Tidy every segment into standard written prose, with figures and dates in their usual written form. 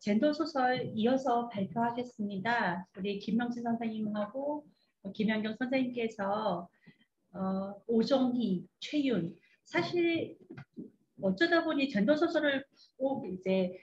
젠더 소설 이어서 발표하겠습니다. 우리 김명진 선생님하고 김연경 선생님께서 오정희, 최윤, 사실 어쩌다 보니 젠더 소설을 꼭 이제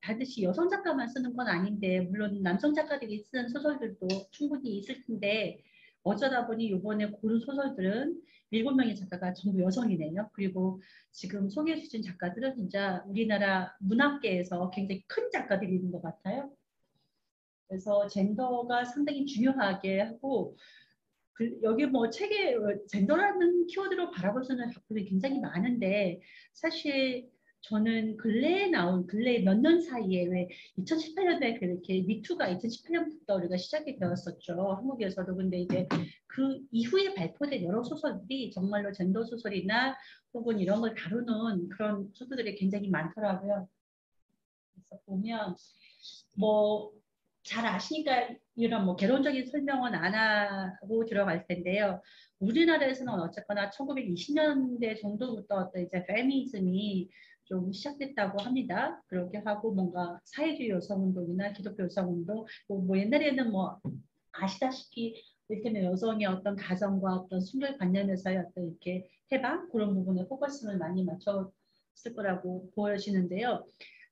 반드시 여성 작가만 쓰는 건 아닌데, 물론 남성 작가들이 쓰는 소설들도 충분히 있을 텐데, 어쩌다 보니 이번에 고른 소설들은 7명의 작가가 전부 여성이네요. 그리고 지금 소개해 주신 작가들은 진짜 우리나라 문학계에서 굉장히 큰 작가들이 있는 것 같아요. 그래서 젠더가 상당히 중요하게 하고, 여기 뭐 책에 젠더라는 키워드로 바라볼 수 있는 작품이 굉장히 많은데, 사실 저는 근래에 몇 년 사이에 왜 2018년에 그렇게 미투가 2018년부터 우리가 시작이 되었었죠. 한국에서도. 근데 이제 그 이후에 발표된 여러 소설들이 정말로 젠더 소설이나 혹은 이런 걸 다루는 그런 소설들이 굉장히 많더라고요. 그래서 보면 뭐 잘 아시니까 이런 뭐 개론적인 설명은 안 하고 들어갈 텐데요. 우리나라에서는 어쨌거나 1920년대 정도부터 어떤 이제 페미니즘이 좀 시작됐다고 합니다. 그렇게 하고 뭔가 사회주의 여성운동이나 기독교 여성운동, 뭐 옛날에는 뭐 아시다시피 이를테면 여성의 어떤 가정과 어떤 순결관념에서의 어떤 이렇게 해방 그런 부분에 포커스를 많이 맞췄을 거라고 보여지는데요.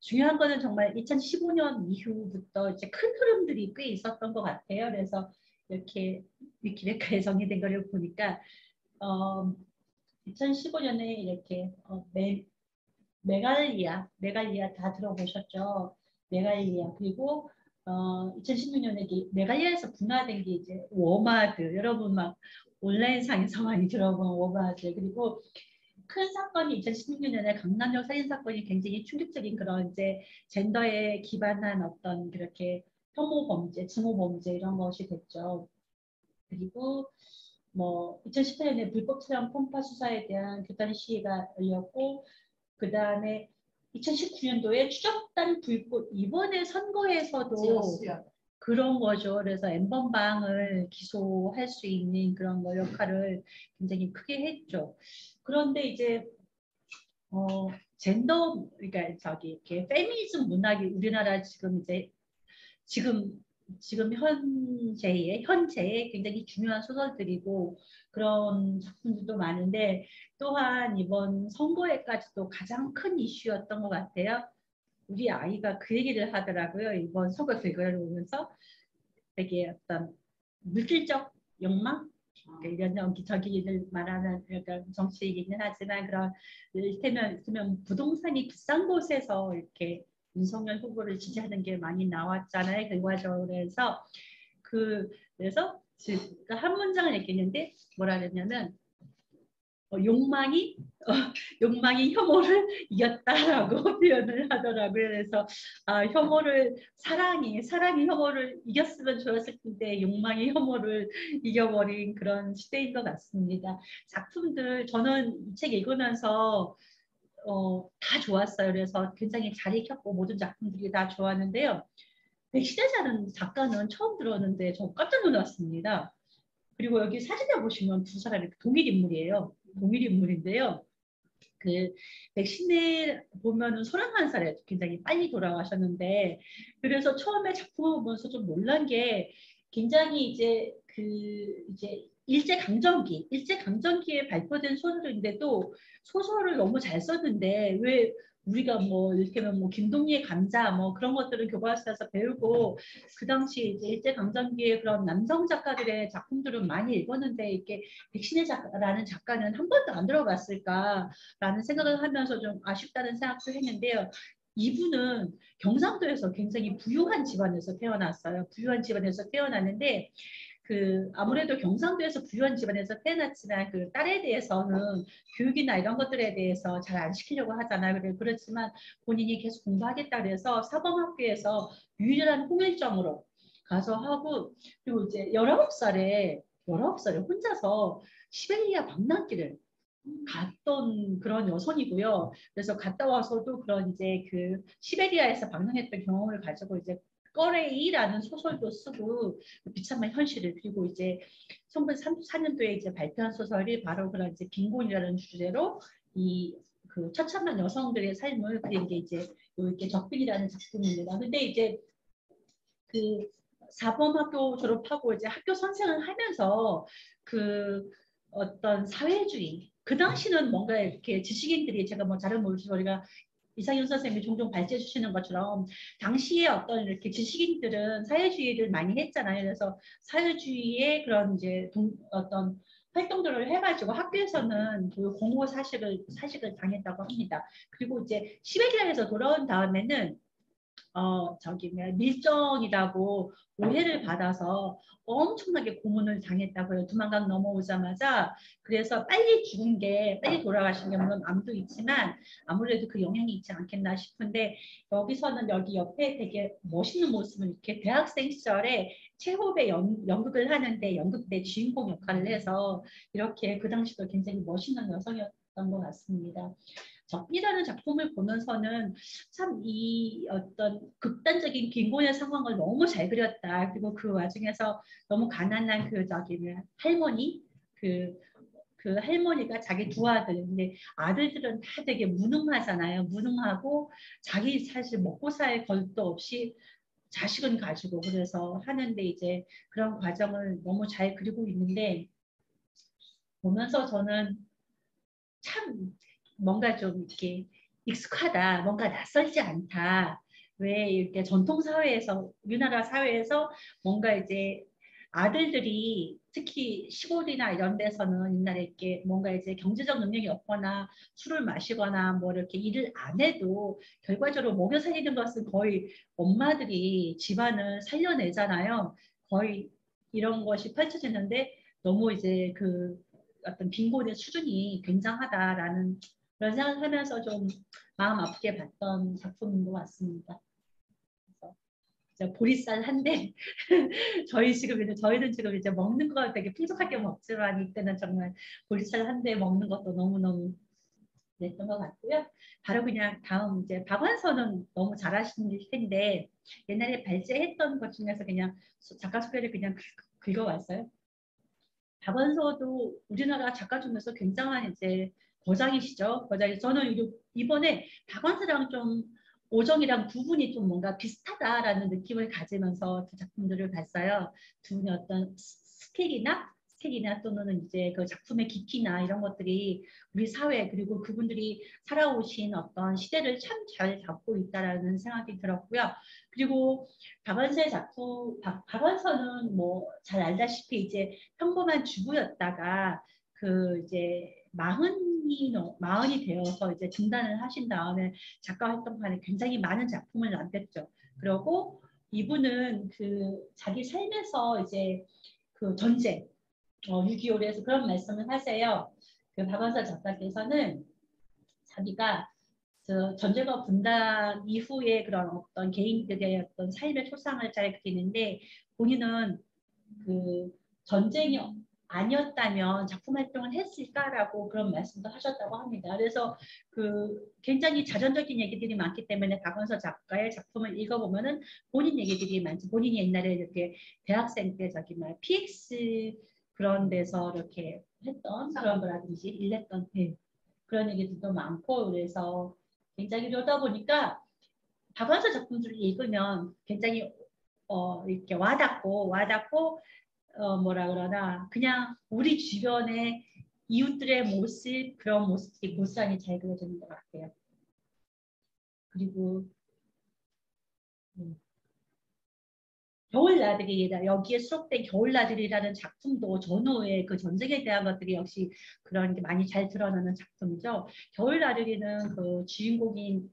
중요한 거는 정말 2015년 이후부터 이제 큰 흐름들이 꽤 있었던 것 같아요. 그래서 이렇게 위키백과에 정리된 거를 보니까 2015년에 이렇게 메갈리아 다 들어보셨죠? 메갈리아. 그리고 2016년에 메갈리아에서 분화된 게 이제 워마드. 여러분 막 온라인상에서 많이 들어본 워마드. 그리고 큰 사건이 2016년에 강남역 살인 사건이 굉장히 충격적인 그런 이제 젠더에 기반한 어떤 그렇게 혐오 범죄, 증오 범죄 이런 것이 됐죠. 그리고 뭐 2018년에 불법 촬영 편파 수사에 대한 규탄 시위가 열렸고, 그 다음에 2019년도에 추적단 불꽃 이번에 선거에서도 그런 거죠. 그래서 엠번방을 기소할 수 있는 그런 거 역할을 굉장히 크게 했죠. 그런데 이제 젠더 그러니까 이렇게 페미니즘 문학이 우리나라 지금 현재의 굉장히 중요한 소설들이고 그런 작품들도 많은데, 또한 이번 선거에까지도 가장 큰 이슈였던 것 같아요. 우리 아이가 그 얘기를 하더라고요. 이번 선거 결과를 보면서 되게 어떤 물질적 욕망? 이런 저기를 말하는 그러니까 정치이기는 하지만 그런 이를테면 부동산이 비싼 곳에서 이렇게 윤석열 후보를 지지하는 게 많이 나왔잖아요. 결과적으로. 그래서 한 문장을 얘기했는데 뭐라 그랬냐면 욕망이 혐오를 이겼다라고 표현을 하더라고요. 그래서 사랑이 혐오를 이겼으면 좋았을 텐데 욕망이 혐오를 이겨버린 그런 시대인 것 같습니다. 작품들 저는 이 책 읽으면서 다 좋았어요. 그래서 굉장히 잘 읽혔고 모든 작품들이 다 좋았는데요. 백신혜자는 작가는 처음 들었는데 저 깜짝 놀랐습니다. 그리고 여기 사진을 보시면 두 사람이 동일 인물이에요. 동일 인물인데요. 그 백신혜 보면은 31살에 굉장히 빨리 돌아가셨는데, 그래서 처음에 작품을 보면서 좀 놀란 게 굉장히 이제 일제강점기에 발표된 소설인데도 소설을 너무 잘 썼는데, 왜 우리가 뭐 이렇게 뭐 김동리의 감자 뭐 그런 것들을 교과서에서 배우고 그 당시 이제 일제강점기에 그런 남성 작가들의 작품들은 많이 읽었는데 이렇게 백신혜라는 작가는 한 번도 안 들어봤을까라는 생각을 하면서 좀 아쉽다는 생각도 했는데요. 이분은 경상도에서 굉장히 부유한 집안에서 태어났어요. 부유한 집안에서 태어났는데 아무래도 경상도에서 부유한 집안에서 태어났지만 그 딸에 대해서는 교육이나 이런 것들에 대해서 잘 안 시키려고 하잖아요. 그렇지만 본인이 계속 공부하겠다 그래서 사범학교에서 유일한 홍일점으로 가서 하고, 그리고 이제 19살에 혼자서 시베리아 방랑길을 갔던 그런 여성이고요. 그래서 갔다 와서도 그런 이제 시베리아에서 방랑했던 경험을 가지고 이제 꺼레이라는 소설도 쓰고 비참한 현실을, 그리고 이제 1934년도에 이제 발표한 소설이 바로 그런 이제 빈곤이라는 주제로 그 처참한 여성들의 삶을 그린 게 이제 이렇게 적빈이라는 작품입니다. 근데 이제 그 사범학교 졸업하고 이제 학교 선생을 하면서 그 어떤 사회주의 그 당시는 뭔가 이렇게 지식인들이 제가 뭐 잘은 모르지만 우리가 이상윤 선생님이 종종 발제해 주시는 것처럼 당시에 어떤 이렇게 지식인들은 사회주의를 많이 했잖아요. 그래서 사회주의의 그런 이제 어떤 활동들을 해가지고 학교에서는 그 공호 사식을 당했다고 합니다. 그리고 이제 시베리아에서 돌아온 다음에는 저기 밀정이라고 오해를 받아서 엄청나게 고문을 당했다고요. 두만강 넘어오자마자. 그래서 빨리 돌아가신 게 물론 암도 있지만 아무래도 그 영향이 있지 않겠나 싶은데 여기서는 여기 옆에 되게 멋있는 모습을 이렇게 대학생 시절에 체호의 연극을 하는데 연극 내 주인공 역할을 해서 이렇게 그 당시도 굉장히 멋있는 여성이었던 것 같습니다. 적이라는 작품을 보면서는 참 이 어떤 극단적인 빈곤의 상황을 너무 잘 그렸다. 그리고 그 와중에서 너무 가난한 그 저기 할머니 그 할머니가 자기 두 아들, 근데 아들들은 다 되게 무능하잖아요. 무능하고 자기 사실 먹고 살 것도 없이 자식은 가지고 그래서 하는데 이제 그런 과정을 너무 잘 그리고 있는데 보면서 저는 참 뭔가 좀 이렇게 익숙하다, 뭔가 낯설지 않다. 왜 이렇게 전통 사회에서 우리나라 사회에서 뭔가 이제 아들들이 특히 시골이나 이런 데서는 옛날에 이렇게 뭔가 이제 경제적 능력이 없거나 술을 마시거나 뭐 이렇게 일을 안 해도 결과적으로 먹여 살리는 것은 거의 엄마들이 집안을 살려내잖아요. 거의 이런 것이 펼쳐지는데 너무 이제 그 어떤 빈곤의 수준이 굉장하다라는 그런 생각을 하면서 좀 마음 아프게 봤던 작품인 것 같습니다. 그래서 보리쌀 한 대. 저희는 지금 이제 먹는 거 되게 풍족하게 먹지만 이때는 정말 보리쌀 한 대 먹는 것도 너무너무 냈던 것 같고요. 바로 그냥 다음 이제 박완서는 너무 잘하시는 텐데 옛날에 발제했던 것 중에서 그냥 작가 소개를 그냥 긁어왔어요. 박완서도 우리나라 작가 중에서 굉장한 이제 거장이시죠. 거장이 저는 이번에 박완서랑 좀 오정이랑 두 분이 좀 뭔가 비슷하다라는 느낌을 가지면서 두 작품들을 봤어요. 두 분의 어떤 스케일이나 또는 이제 그 작품의 깊이나 이런 것들이 우리 사회 그리고 그분들이 살아오신 어떤 시대를 참 잘 잡고 있다라는 생각이 들었고요. 그리고 박완서의 작품, 박완서는 뭐 잘 알다시피 이제 평범한 주부였다가 그 이제 마흔이 되어서 이제 중단을 하신 다음에 작가 활동하는 굉장히 많은 작품을 남겼죠. 그리고 이분은 그 자기 삶에서 이제 그 전쟁, 6.25에서 그런 말씀을 하세요. 그 박완서 작가께서는 자기가 그 전쟁과 분단 이후에 그런 어떤 개인들의 어떤 삶의 초상을 잘 그리는데 본인은 그 전쟁이 아니었다면 작품 활동을 했을까라고 그런 말씀도 하셨다고 합니다. 그래서 그 굉장히 자전적인 얘기들이 많기 때문에 박원서 작가의 작품을 읽어보면은 본인 얘기들이 많죠. 본인이 옛날에 이렇게 대학생 때 저기 말 PX 그런 데서 이렇게 했던 그런 거라든지 일했던 그런 얘기들도 많고 그래서 굉장히 그러다 보니까 박완서 작품들을 읽으면 굉장히 이렇게 와닿고 뭐라 그러나 그냥 우리 주변의 이웃들의 모습 그런 모습이 고스란히 잘 그려지는 것 같아요. 그리고 겨울나들이다 여기에 수록된 겨울나들이라는 작품도 전후의 그 전쟁에 대한 것들이 역시 그런 게 많이 잘 드러나는 작품이죠. 겨울나들이는 그 주인공인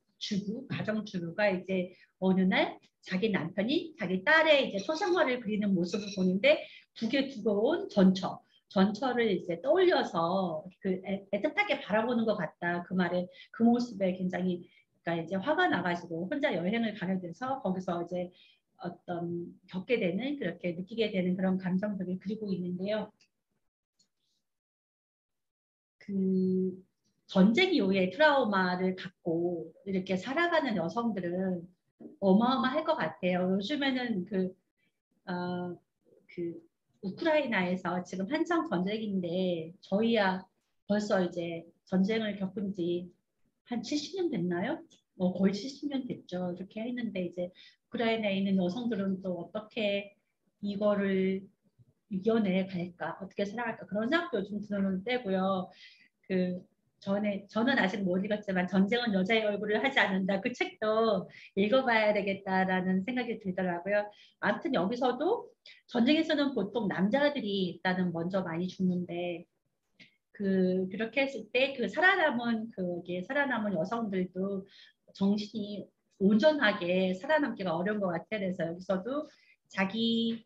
가정주부가 이제 어느 날 자기 남편이 자기 딸의 이제 소생활을 그리는 모습을 보는데 두개 두고온 전처를 이제 떠올려서 그 애틋하게 바라보는 것 같다. 그 말에 그 모습에 굉장히 그러니까 이제 화가 나가지고 혼자 여행을 가게 돼서 거기서 이제 어떤 겪게 되는 그렇게 느끼게 되는 그런 감정들을 그리고 있는데요. 그 전쟁 이후의 트라우마를 갖고 이렇게 살아가는 여성들은 어마어마할 것 같아요. 요즘에는 그 우크라이나에서 지금 한창 전쟁인데 저희야 벌써 이제 전쟁을 겪은 지 한 70년 됐나요? 거의 70년 됐죠. 이렇게 했는데 이제 우크라이나에 있는 여성들은 또 어떻게 이거를 이겨내 갈까, 어떻게 살아갈까 그런 생각도 좀 드는 때고요. 그 저는 아직 못 읽었지만 전쟁은 여자의 얼굴을 하지 않는다. 그 책도 읽어봐야 되겠다라는 생각이 들더라고요. 아무튼 여기서도 전쟁에서는 보통 남자들이 일단은 먼저 많이 죽는데 그렇게 했을 때 살아남은 여성들도 정신이 온전하게 살아남기가 어려운 것 같아요. 그래서 여기서도 자기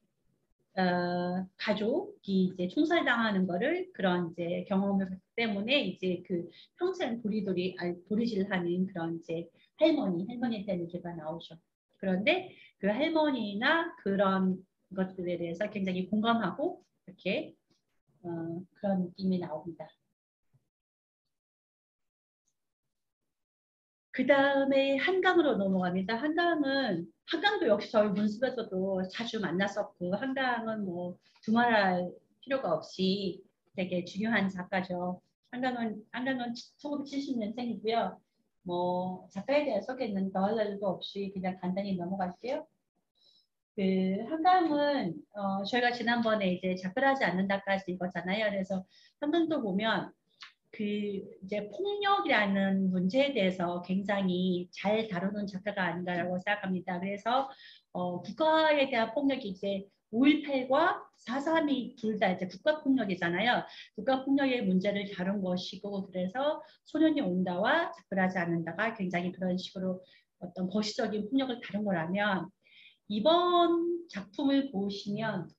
가족이 이제 총살당하는 거를 그런 이제 경험을 때문에 이제 그 평생 도리질하는 그런 이제 할머니에 대한 얘기가 나오죠. 그런데 그 할머니나 그런 것들에 대해서 굉장히 공감하고 이렇게 그런 느낌이 나옵니다. 그 다음에 한강으로 넘어갑니다. 한강도 역시 저희 문숲에서도 자주 만났었고, 한강은 뭐 두말할 필요가 없이 되게 중요한 작가죠. 한강은 1970년생이고요. 뭐 작가에 대해 소개는 더할 날도 없이 그냥 간단히 넘어갈게요. 그 한강은 저희가 지난번에 이제 작별하지 않는다까지 읽었잖아요. 그래서 한강도 보면 그 이제 폭력이라는 문제에 대해서 굉장히 잘 다루는 작가가 아닌가라고 생각합니다. 그래서 국가에 대한 폭력이 이제 5.18과 4.3이 둘 다 이제 국가 폭력이잖아요. 국가 폭력의 문제를 다룬 것이고 그래서 소년이 온다와 작별하지 않는다가 굉장히 그런 식으로 어떤 거시적인 폭력을 다룬 거라면 이번 작품을 보시면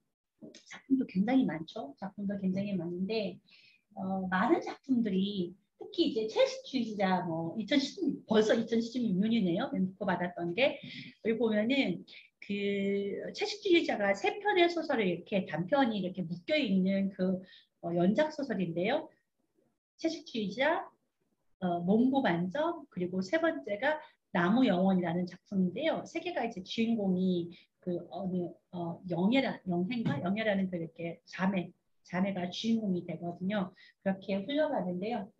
작품도 굉장히 많죠. 작품도 굉장히 많은데 많은 작품들이 특히 이제 채식주의자 벌써 2016년이네요. 멘토 받았던 게 여기 보면은 그 채식주의자가 세 편의 소설을 이렇게 단편이 이렇게 묶여 있는 그 연작 소설인데요. 채식주의자, 몽고반점 그리고 세 번째가 나무 영원이라는 작품인데요. 세 개가 이제 주인공이 그 어느 영해라는 그 이렇게 자매가 주인공이 되거든요. 그렇게 흘러가는데요.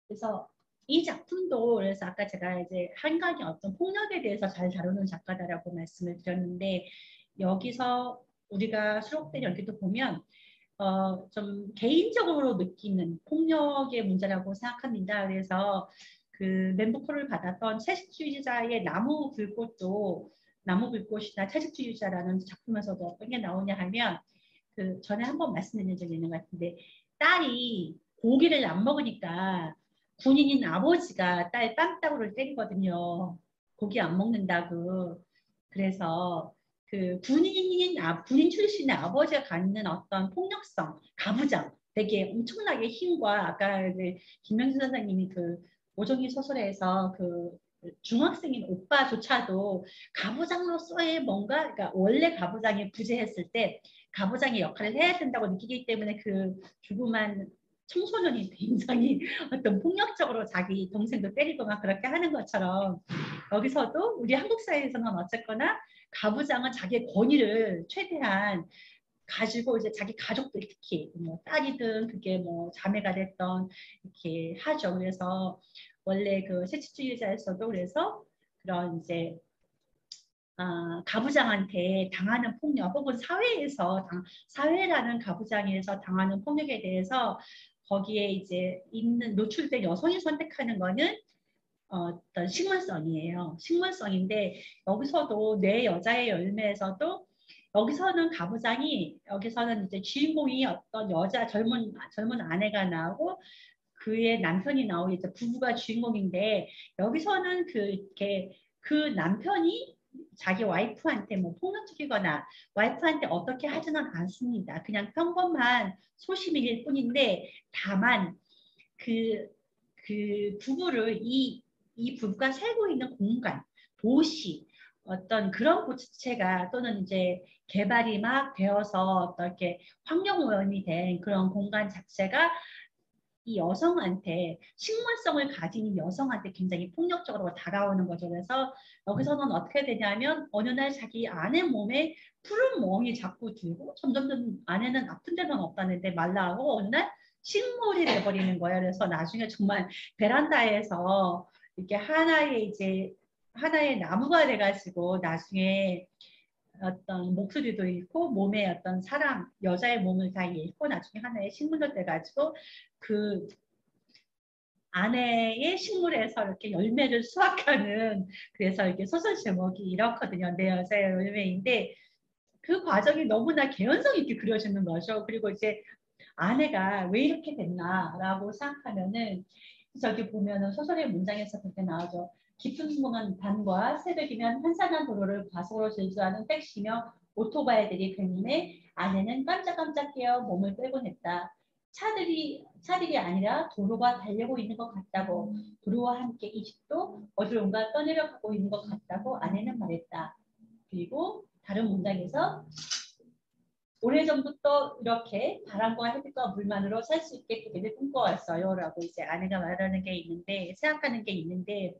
그래서 이 작품도 그래서 아까 제가 이제 한강의 어떤 폭력에 대해서 잘 다루는 작가다라고 말씀을 드렸는데 여기서 우리가 수록된 여기도 보면 좀 개인적으로 느끼는 폭력의 문제라고 생각합니다. 그래서 그 멘부코를 받았던 채식주의자의 나무 불꽃이나 채식주의자라는 작품에서도 어떤 게 나오냐 하면 그 전에 한번 말씀드린 적이 있는 것 같은데 딸이 고기를 안 먹으니까 군인인 아버지가 딸 뺨따구를 때리거든요. 고기 안 먹는다고. 그래서 그 군인 출신의 아버지가 갖는 어떤 폭력성, 가부장, 되게 엄청나게 힘과 아까 김명수 선생님이 그 오정희 소설에서 그 중학생인 오빠조차도 가부장으로서의 뭔가, 그러니까 원래 가부장이 부재했을 때 가부장의 역할을 해야 된다고 느끼기 때문에 그 조그만 청소년이 굉장히 어떤 폭력적으로 자기 동생도 때리고 막 그렇게 하는 것처럼 여기서도 우리 한국 사회에서는 어쨌거나 가부장은 자기의 권위를 최대한 가지고 이제 자기 가족들 특히 뭐 딸이든 그게 뭐 자매가 됐던 이렇게 하죠. 그래서 원래 그 세치주의자에서도 그래서 그런 이제 가부장한테 당하는 폭력 혹은 사회라는 가부장에서 당하는 폭력에 대해서 거기에 이제 있는 노출된 여성이 선택하는 거는 어떤 식물성이에요. 식물성인데 여기서도 내 여자의 열매에서도 여기서는 이제 주인공이 어떤 젊은 아내가 나오고 그의 남편이 나오고 이제 부부가 주인공인데 여기서는 그 남편이 자기 와이프한테 뭐 폭력적이거나 와이프한테 어떻게 하지는 않습니다. 그냥 평범한 소심일 뿐인데 다만 그 부부를 이 부부가 살고 있는 공간, 도시, 어떤 그런 고체가 또는 이제 개발이 막 되어서 어떻게 환경오염이 된 그런 공간 자체가 이 여성한테 식물성을 가진 여성한테 굉장히 폭력적으로 다가오는 거죠. 그래서 여기서는 어떻게 되냐면 어느 날 자기 아내 몸에 푸른 멍이 자꾸 들고 점점점 아내는 아픈 데는 없다는데 말라하고 어느 날 식물이 돼버리는 거예요. 그래서 나중에 정말 베란다에서 이렇게 하나의 나무가 돼가지고 나중에 어떤 목소리도 잃고 몸에 어떤 사람, 여자의 몸을 다 잃고 나중에 하나의 식물로 돼가지고 그 아내의 식물에서 이렇게 열매를 수확하는 그래서 이렇게 소설 제목이 이렇거든요. 내 여자의 열매인데 그 과정이 너무나 개연성 있게 그려지는 거죠. 그리고 이제 아내가 왜 이렇게 됐나라고 생각하면은 저기 보면은 소설의 문장에서 그렇게 나오죠. 깊은 멍한 밤과 새벽이면 한산한 도로를 과속으로 질주하는 택시며 오토바이들이 그림에 아내는 깜짝깜짝 깨어 몸을 빼곤 했다. 차들이 아니라 도로가 달리고 있는 것 같다고 도로와 함께 이 집도 어디론가 떠내려가고 있는 것 같다고 아내는 말했다. 그리고 다른 문장에서 오래전부터 이렇게 바람과 햇빛과 물만으로 살 수 있게 되기를 꿈꿔왔어요. 라고 이제 아내가 말하는 게 있는데, 생각하는 게 있는데,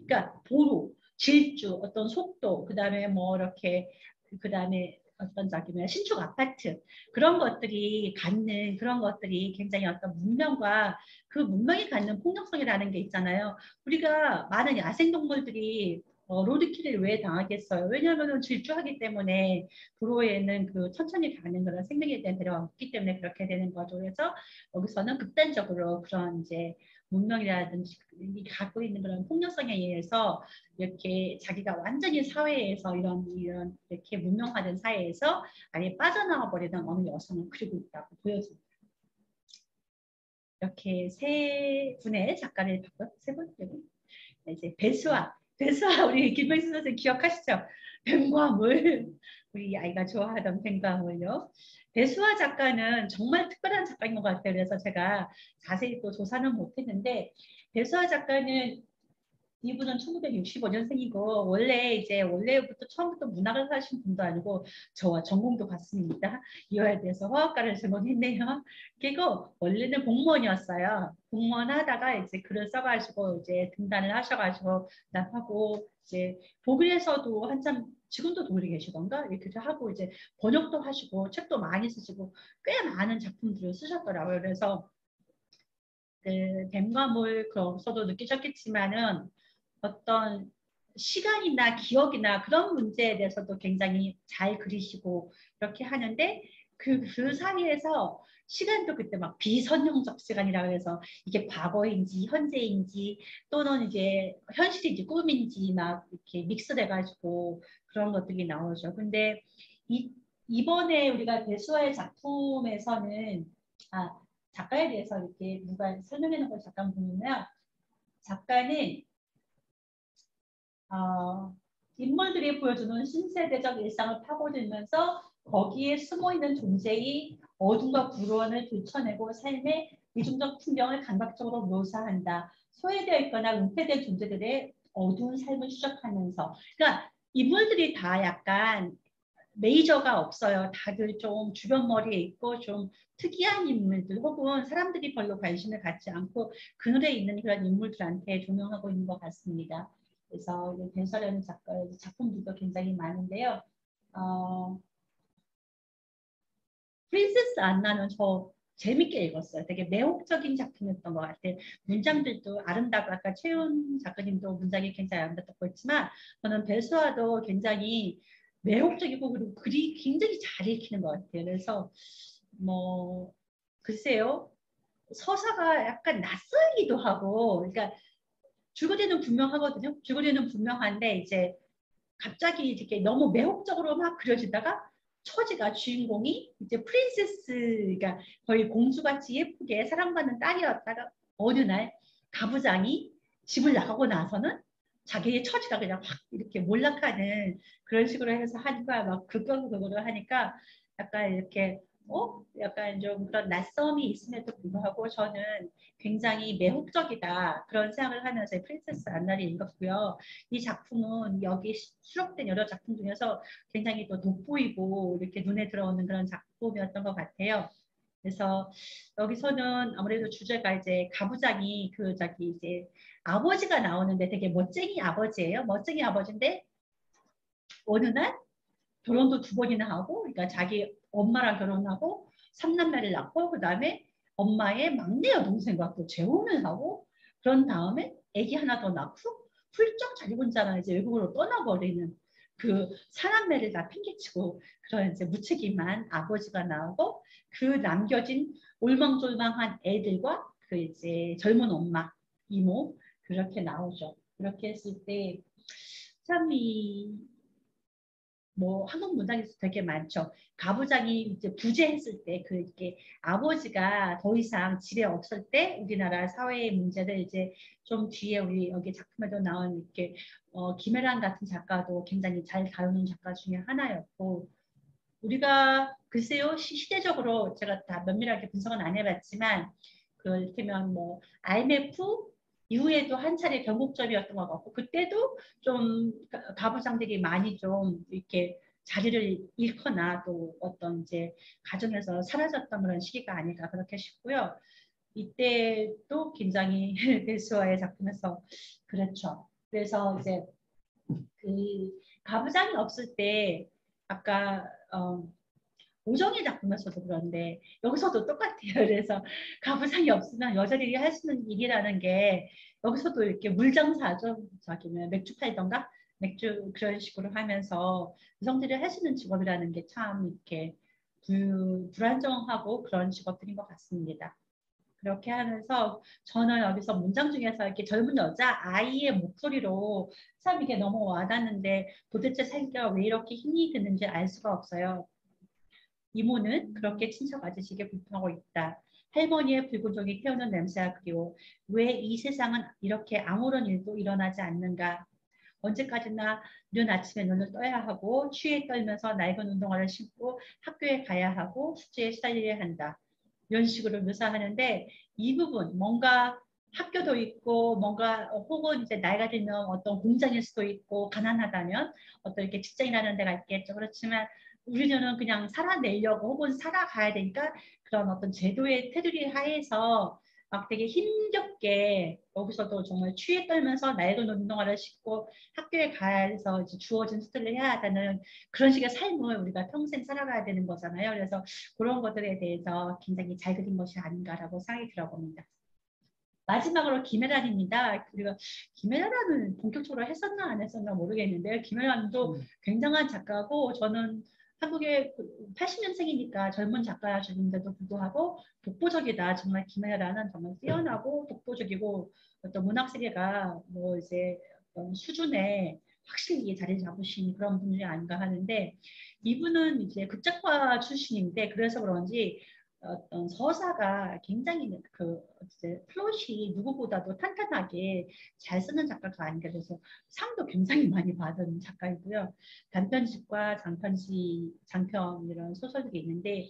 그러니까 도로, 질주, 어떤 속도, 그 다음에 뭐 이렇게, 그 다음에 어떤 신축 아파트, 그런 것들이 갖는, 그런 것들이 굉장히 어떤 문명과 그 문명이 갖는 폭력성이라는 게 있잖아요. 우리가 많은 야생동물들이 로드킬을 왜 당하겠어요? 왜냐하면 질주하기 때문에 도로에는 그 천천히 가는 그런 생명에 대한 배려가 없기 때문에 그렇게 되는 거죠. 그래서 여기서는 극단적으로 그런 이제 문명이라든지 갖고 있는 그런 폭력성에 의해서 이렇게 자기가 완전히 사회에서 이런 이렇게 문명화된 사회에서 아예 빠져나와 버리는 어느 여성을 그리고 있다고 보여집니다. 이렇게 세 분의 작가를 봤고요. 세 번째로 이제 배수아 우리 김명수 선생님 기억하시죠? 뱀과 물 우리 아이가 좋아하던 뱀과 물요. 배수아 작가는 정말 특별한 작가인 것 같아요. 그래서 제가 자세히 또 조사는 못했는데 배수아 작가는 이분은 1965년생이고 원래부터 처음부터 문학을 하신 분도 아니고 저와 전공도 같습니다. 이화에 대해서 화학과를 전공했네요. 그리고 원래는 공무원이었어요. 공무원 하다가 이제 글을 써가지고 이제 등단을 하셔가지고 하고 이제 독일에서도 한참 지금도 독일에 계시던가 이렇게 하고 이제 번역도 하시고 책도 많이 쓰시고 꽤 많은 작품들을 쓰셨더라고요. 그래서 그 뱀과 물 그서도 느끼셨겠지만은 어떤 시간이나 기억이나 그런 문제에 대해서도 굉장히 잘 그리시고 그렇게 하는데 그 사이에서 시간도 그때 막 비선형적 시간이라고 해서 이게 과거인지 현재인지 또는 이제 현실인지 꿈인지 막 이렇게 믹스돼가지고 그런 것들이 나오죠. 근데 이번에 우리가 배수아의 작품에서는 작가에 대해서 이렇게 누가 설명해 놓은 걸 잠깐 보면요. 작가는 인물들이 보여주는 신세대적 일상을 파고들면서 거기에 숨어있는 존재의 어둠과 불온을 들춰내고 삶의 이중적 풍경을 감각적으로 묘사한다. 소외되어 있거나 은폐된 존재들의 어두운 삶을 추적하면서 그러니까 인물들이 다 약간 메이저가 없어요. 다들 좀 주변 머리에 있고 좀 특이한 인물들 혹은 사람들이 별로 관심을 갖지 않고 그늘에 있는 그런 인물들한테 조명하고 있는 것 같습니다. 그래서 벤서라는 작가의 작품들도 굉장히 많은데요. 프린세스 안나는 저 재밌게 읽었어요. 되게 매혹적인 작품이었던 것 같아요. 문장들도 아름답고 아까 최훈 작가님도 문장이 굉장히 아름답다고 했지만 저는 벨수아도 굉장히 매혹적이고 그리고 글이 굉장히 잘 읽히는 것 같아요. 그래서 뭐 글쎄요. 서사가 약간 낯설기도 하고 그러니까 줄거리는 분명하거든요. 줄거리는 분명한데 이제 갑자기 이렇게 너무 매혹적으로 막 그려지다가 처지가 주인공이 이제 프린세스 그러니까 거의 공주같이 예쁘게 사랑받는 딸이었다가 어느 날 가부장이 집을 나가고 나서는 자기의 처지가 그냥 확 이렇게 몰락하는 그런 식으로 해서 하니까 막 극적으로 하니까 약간 이렇게 약간 좀 그런 낯섦이 있음에도 불구하고 저는 굉장히 매혹적이다 그런 생각을 하면서 프린세스 안나를 읽었고요. 이 작품은 여기 수록된 여러 작품 중에서 굉장히 또 돋보이고 이렇게 눈에 들어오는 그런 작품이었던 것 같아요. 그래서 여기서는 아무래도 주제가 이제 가부장이 이제 아버지가 나오는데 되게 멋쟁이 아버지예요. 멋쟁이 아버지인데 어느 날 결혼도 두 번이나 하고, 그러니까 자기 엄마랑 결혼하고 삼남매를 낳고 그다음에 엄마의 막내 여동생과 또 재혼을 하고 그런 다음에 아기 하나 더 낳고 훌쩍 자기 혼자만 이제 외국으로 떠나버리는 그 사남매를 다 팽개치고 그런 이제 무책임한 아버지가 나오고 그 남겨진 올망졸망한 애들과 그 이제 젊은 엄마 이모 그렇게 나오죠. 그렇게 했을 때 참 이 뭐 한국 문화에서 되게 많죠. 가부장이 이제 부재했을 때 그렇게 아버지가 더 이상 집에 없을 때 우리나라 사회의 문제를 이제 좀 뒤에 우리 여기 작품에도 나온 이렇게 김혜란 같은 작가도 굉장히 잘 다루는 작가 중에 하나였고 우리가 글쎄요 시대적으로 제가 다 면밀하게 분석은 안 해봤지만 그렇다면 뭐 IMF 이후에도 한 차례 변곡점이었던 것 같고 그때도 좀 가부장들이 많이 좀 이렇게 자리를 잃거나 또 어떤 이제 가정에서 사라졌던 그런 시기가 아닐까 그렇게 싶고요. 이때도 굉장히 데스와의 작품에서 그렇죠. 그래서 이제 그 가부장이 없을 때 아까 오정희 작품에서도 그런데 여기서도 똑같아요. 그래서 가부장이 없으면 여자들이 할 수 있는 일이라는 게 여기서도 이렇게 물장사죠. 저기 맥주 팔던가 맥주 그런 식으로 하면서 여성들이 할 수 있는 직업이라는 게 참 이렇게 불안정하고 그런 직업들인 것 같습니다. 그렇게 하면서 저는 여기서 문장 중에서 이렇게 젊은 여자 아이의 목소리로 참 이게 너무 와닿는데 도대체 자기가 왜 이렇게 힘이 드는지 알 수가 없어요. 이모는 그렇게 친척 아저씨에게 불평하고 있다. 할머니의 붉은 종이 태우는 냄새가 그리워. 왜 이 세상은 이렇게 아무런 일도 일어나지 않는가? 언제까지나 이른 아침에 눈을 떠야 하고 추위에 떨면서 낡은 운동화를 신고 학교에 가야 하고 숙제에 시달려야 한다. 이런 식으로 묘사하는데 이 부분 뭔가 학교도 있고 뭔가 혹은 이제 나이가 들면 어떤 공장일 수도 있고 가난하다면 어떤 이렇게 직장이라는 데가 있겠죠. 그렇지만 우리는 그냥 살아내려고 혹은 살아가야 되니까 그런 어떤 제도의 테두리 하에서 막 되게 힘겹게 여기서도 정말 추위에 떨면서 낡은 운동화를 신고 학교에 가서 이제 주어진 수술을 해야 하다는 그런 식의 삶을 우리가 평생 살아가야 되는 거잖아요. 그래서 그런 것들에 대해서 굉장히 잘 그린 것이 아닌가라고 생각이 들어봅니다. 마지막으로 김혜란입니다. 그리고 김혜란은 본격적으로 했었나 안 했었나 모르겠는데 김혜란도 굉장한 작가고 저는 한국의 80년생이니까 젊은 작가였는데도 불구하고 독보적이다. 정말 김혜란은 정말 뛰어나고 독보적이고 어떤 문학 세계가 뭐 이제 어떤 수준에 확실히 자리 잡으신 그런 분이 아닌가 하는데 이분은 이제 극작가 출신인데 그래서 그런지 어떤 서사가 굉장히 그 이제 플롯이 누구보다도 탄탄하게 잘 쓰는 작가가 아닌가 그래서 상도 굉장히 많이 받은 작가이고요. 단편집과 장편 이런 소설들이 있는데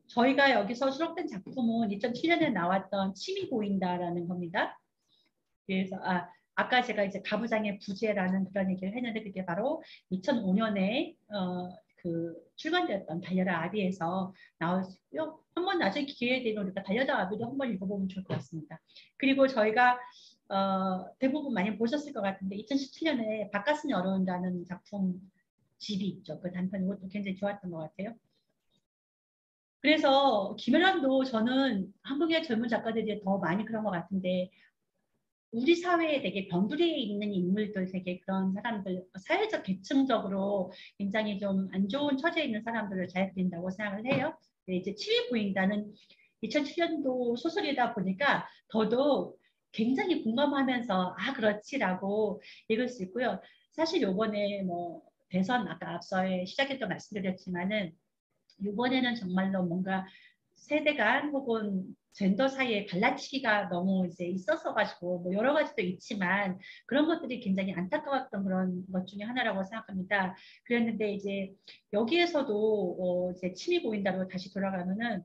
저희가 여기서 수록된 작품은 2007년에 나왔던 침이 보인다라는 겁니다. 그래서 아까 제가 이제 가부장의 부재라는 그런 얘기를 했는데 그게 바로 2005년에 그 출간되었던 달려라 아비에서 나올 수 있고요. 한번 나중에 기회 되면 우리가 달려라 아비도 한번 읽어보면 좋을 것 같습니다. 그리고 저희가 대부분 많이 보셨을 것 같은데 2017년에 바깥은 어려운다는 작품 집이 있죠. 그 단편 이것도 굉장히 좋았던 것 같아요. 그래서 김연란도 저는 한국의 젊은 작가들이 더 많이 그런 것 같은데 우리 사회에 되게 변두리에 있는 인물들 되게 그런 사람들 사회적 계층적으로 굉장히 좀 안 좋은 처지에 있는 사람들을 잘 그린다고 생각을 해요. 네, 이제 치위 보인다는 2007년도 소설이다 보니까 더더욱 굉장히 공감하면서 그렇지라고 읽을 수 있고요. 사실 요번에 뭐 대선 아까 앞서에 시작했던 말씀드렸지만은 이번에는 정말로 뭔가 세대 간 혹은 젠더 사이에 갈라치기가 너무 이제 있었어 가지고 뭐 여러 가지도 있지만 그런 것들이 굉장히 안타까웠던 그런 것 중에 하나라고 생각합니다. 그랬는데 이제 여기에서도 이제 침이 보인다고 다시 돌아가면은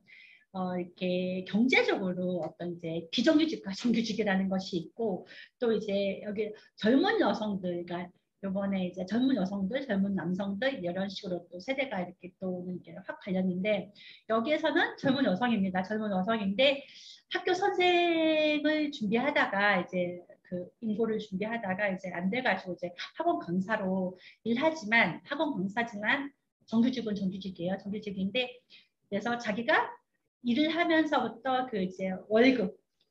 이렇게 경제적으로 어떤 이제 비정규직과 정규직이라는 것이 있고 또 이제 여기 젊은 여성들 그러니까 요번에 이제 젊은 여성들, 젊은 남성들 이런 식으로 또 세대가 이렇게 또 이렇게 확 갈렸는데 여기에서는 젊은 여성입니다. 젊은 여성인데 학교 선생을 준비하다가 이제 그 인고를 준비하다가 이제 안 돼가지고 이제 학원 강사로 일하지만 학원 강사지만 정규직은 정규직이에요. 정규직인데 그래서 자기가 일을 하면서부터 그 이제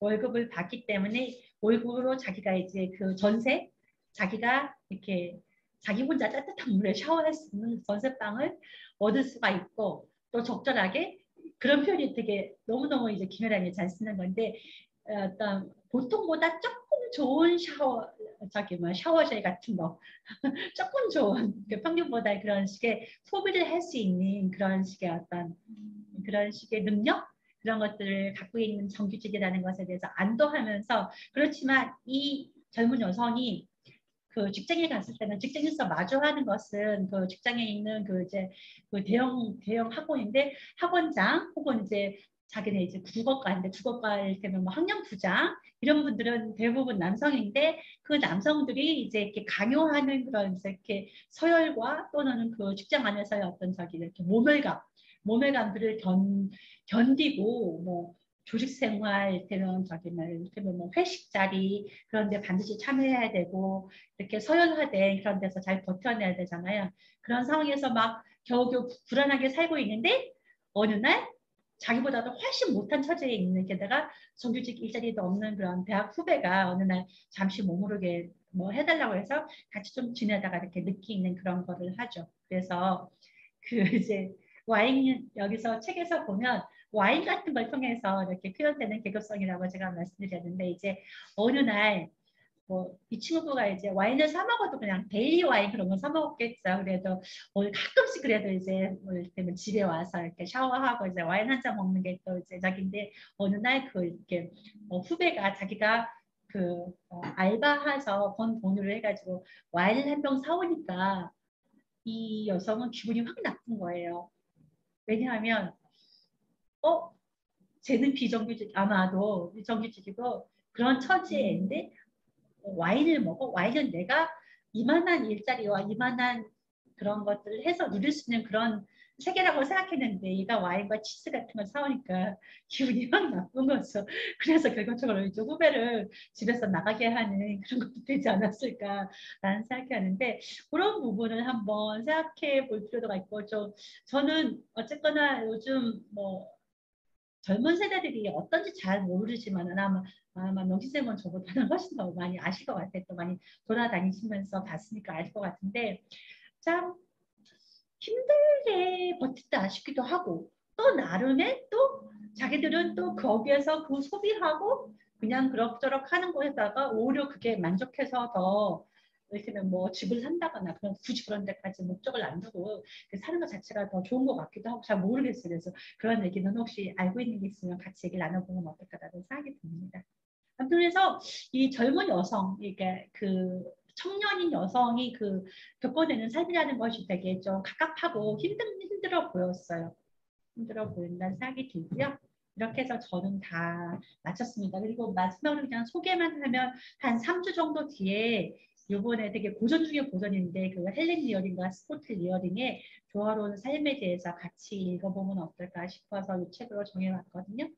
월급을 받기 때문에 월급으로 자기가 이제 그 전세, 자기가 이렇게 자기 혼자 따뜻한 물에 샤워할 수 있는 전세방을 얻을 수가 있고 또 적절하게 그런 표현이 되게 너무너무 이제 김혜란이 잘 쓰는 건데 어떤 보통보다 조금 좋은 샤워젤 같은 거 조금 좋은 평균보다 그런 식의 소비를 할 수 있는 그런 식의 어떤 그런 식의 능력 그런 것들을 갖고 있는 정규직이라는 것에 대해서 안도하면서 그렇지만 이 젊은 여성이 그 직장에 갔을 때는 직장에서 마주하는 것은 그 직장에 있는 그 이제 그 대형 학원인데 학원장 혹은 이제 자기네 이제 국어과인데 국어과일 때면 뭐 학년부장 이런 분들은 대부분 남성인데 그 남성들이 이제 이렇게 강요하는 그런 이제 이렇게 서열과 또는 그 직장 안에서의 어떤 자기 이렇게 모멸감들을 견디고 뭐 조직 생활 때는 자기는 이렇게 뭐 회식 자리 그런데 반드시 참여해야 되고 이렇게 서열화된 그런 데서 잘 버텨내야 되잖아요. 그런 상황에서 막 겨우겨우 불안하게 살고 있는데 어느 날 자기보다도 훨씬 못한 처지에 있는 게다가 정규직 일자리도 없는 그런 대학 후배가 어느 날 잠시 머무르게 뭐 해달라고 해서 같이 좀 지내다가 이렇게 느끼는 그런 거를 하죠. 그래서 그 이제 와인 여기서 책에서 보면 와인 같은 걸 통해서 이렇게 표현되는 계급성이라고 제가 말씀드렸는데 이제 어느 날 뭐 이 친구가 이제 와인을 사 먹어도 그냥 데일리 와인 그런 거 사 먹었겠죠. 그래도 오늘 가끔씩 그래도 이제 뭐 때문에 집에 와서 이렇게 샤워하고 이제 와인 한 잔 먹는 게 또 이제 자기인데 어느 날 그 이렇게 후배가 자기가 그 알바해서 번 돈으로 해가지고 와인을 한 병 사오니까 이 여성은 기분이 확 나쁜 거예요. 왜냐하면 어 쟤는 비정규직 아마도 비정규직이고 그런 처지에 있는데 와인을 먹어 와인은 내가 이만한 일자리와 이만한 그런 것들을 해서 누릴 수 있는 그런 세계라고 생각했는데 얘가 와인과 치즈 같은 걸 사오니까 기분이 확 나쁜 거죠. 그래서 결과적으로 이제 후배를 집에서 나가게 하는 그런 것도 되지 않았을까라는 생각하는데 그런 부분을 한번 생각해 볼 필요가 있고 좀 저는 어쨌거나 요즘 뭐 젊은 세대들이 어떤지 잘 모르지만 아마 명희쌤은 저보다는 훨씬 더 많이 아실 것 같아요. 또 많이 돌아다니시면서 봤으니까 알 것 같은데 참 힘들게 버티다 싶기도 하고 또 나름의 또 자기들은 또 거기에서 그 소비하고 그냥 그럭저럭 하는 거에다가 오히려 그게 만족해서 더 이렇게 뭐 집을 산다거나 그런 굳이 그런 데까지 목적을 안 두고 사는 것 자체가 더 좋은 것 같기도 하고 잘 모르겠어요. 그래서 그런 얘기는 혹시 알고 있는 게 있으면 같이 얘기를 나눠보면 어떨까라는 생각이 듭니다. 아무튼 그래서 이 젊은 여성, 이게 그 청년인 여성이 그 겪어내는 삶이라는 것이 되게 좀 갑갑하고 힘들어 보였어요. 힘들어 보인다는 생각이 들고요. 이렇게 해서 저는 다 마쳤습니다. 그리고 마지막으로 그냥 소개만 하면 한 3주 정도 뒤에 이번에 되게 고전 중에 고전인데 그 헬렌 리어링과 스코트 리어링의 조화로운 삶에 대해서 같이 읽어보면 어떨까 싶어서 이 책으로 정해왔거든요.